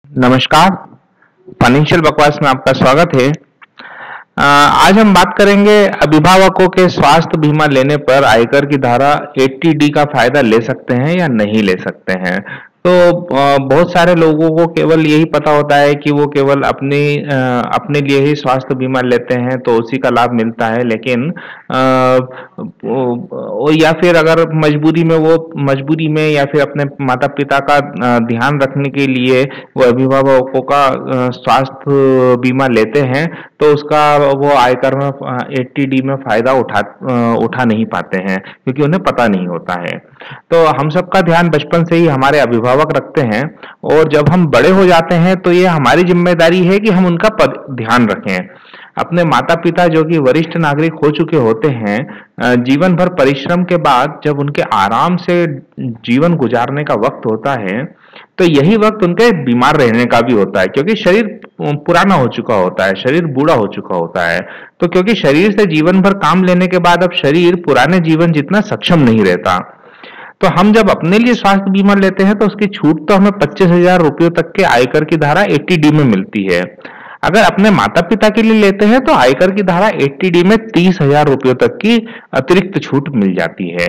नमस्कार। फाइनेंशियल बकवास में आपका स्वागत है। आज हम बात करेंगे अभिभावकों के स्वास्थ्य बीमा लेने पर आयकर की धारा 80D का फायदा ले सकते हैं या नहीं ले सकते हैं। तो बहुत सारे लोगों को केवल यही पता होता है कि वो केवल अपने लिए ही स्वास्थ्य बीमा लेते हैं तो उसी का लाभ मिलता है, लेकिन या फिर अगर मजबूरी में या फिर अपने माता पिता का ध्यान रखने के लिए वो अभिभावकों का स्वास्थ्य बीमा लेते हैं तो उसका वो आयकर में 80D में फायदा उठा नहीं पाते हैं, क्योंकि उन्हें पता नहीं होता है। तो हम सबका ध्यान बचपन से ही हमारे अभिभावक रखते हैं, और जब हम बड़े हो जाते हैं तो ये हमारी जिम्मेदारी है कि हम उनका ध्यान रखें। अपने माता पिता जो कि वरिष्ठ नागरिक हो चुके होते हैं, जीवन भर परिश्रम के बाद जब उनके आराम से जीवन गुजारने का वक्त होता है, तो यही वक्त उनके बीमार रहने का भी होता है, क्योंकि शरीर पुराना हो चुका होता है, शरीर बूढ़ा हो चुका होता है। तो क्योंकि शरीर से जीवन भर काम लेने के बाद अब शरीर पुराने जीवन जितना सक्षम नहीं रहता, तो हम जब अपने लिए स्वास्थ्य बीमा लेते हैं तो उसकी छूट तो हमें 25,000 रुपयों तक के आयकर की धारा 80D में मिलती है। अगर अपने माता पिता के लिए लेते हैं तो आयकर की धारा 80D में 30,000 रुपयों तक की अतिरिक्त छूट मिल जाती है।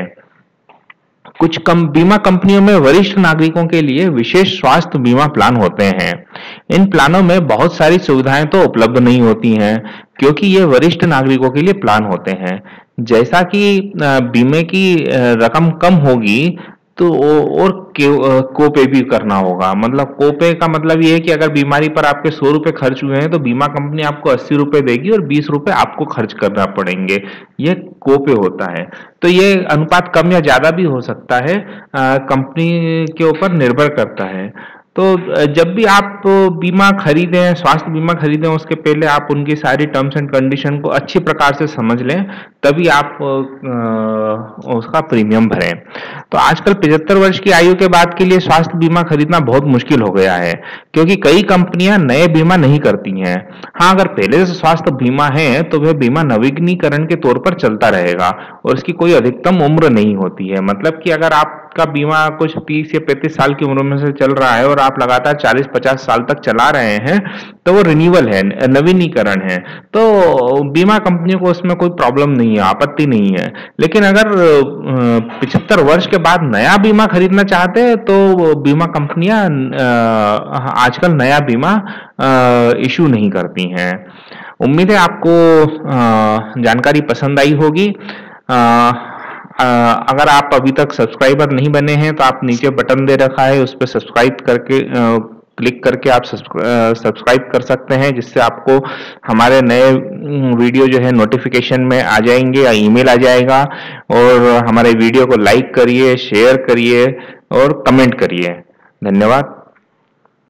कुछ बीमा कंपनियों में वरिष्ठ नागरिकों के लिए विशेष स्वास्थ्य बीमा प्लान होते हैं। इन प्लानों में बहुत सारी सुविधाएं तो उपलब्ध नहीं होती हैं, क्योंकि ये वरिष्ठ नागरिकों के लिए प्लान होते हैं। जैसा कि बीमे की रकम कम होगी तो और कोपे भी करना होगा। मतलब कोपे का मतलब ये है कि अगर बीमारी पर आपके 100 रुपए खर्च हुए हैं तो बीमा कंपनी आपको 80 रुपए देगी और 20 रुपए आपको खर्च करना पड़ेंगे। ये कोपे होता है। तो ये अनुपात कम या ज्यादा भी हो सकता है, कंपनी के ऊपर निर्भर करता है। तो जब भी आप बीमा खरीदें, स्वास्थ्य बीमा खरीदें, उसके पहले आप उनकी सारी टर्म्स एंड कंडीशन को अच्छी प्रकार से समझ लें, तभी आप उसका प्रीमियम भरें। तो आजकल 75 वर्ष की आयु के बाद के लिए स्वास्थ्य बीमा खरीदना बहुत मुश्किल हो गया है, क्योंकि कई कंपनियां नए बीमा नहीं करती हैं। हाँ, अगर पहले से स्वास्थ्य बीमा है तो वह बीमा नवीनीकरण के तौर पर चलता रहेगा और इसकी कोई अधिकतम उम्र नहीं होती है। मतलब कि अगर आपका बीमा कुछ 30 या 35 साल की उम्र में से चल रहा है और आप लगातार 40-50 साल तक चला रहे हैं तो वो रिन्यूअल है, नवीनीकरण है, तो बीमा कंपनियों को उसमें कोई प्रॉब्लम नहीं है, आपत्ति नहीं है। लेकिन अगर 75 वर्ष के बाद नया बीमा खरीदना चाहते हैं तो बीमा कंपनियां आजकल नया बीमा इशू नहीं करती हैं। उम्मीद है आपको जानकारी पसंद आई होगी। अगर आप अभी तक सब्सक्राइबर नहीं बने हैं तो आप नीचे बटन दे रखा है, उस पर सब्सक्राइब करके क्लिक करके आप सब्सक्राइब कर सकते हैं, जिससे आपको हमारे नए वीडियो जो है नोटिफिकेशन में आ जाएंगे या ईमेल आ जाएगा। और हमारे वीडियो को लाइक करिए, शेयर करिए और कमेंट करिए। धन्यवाद।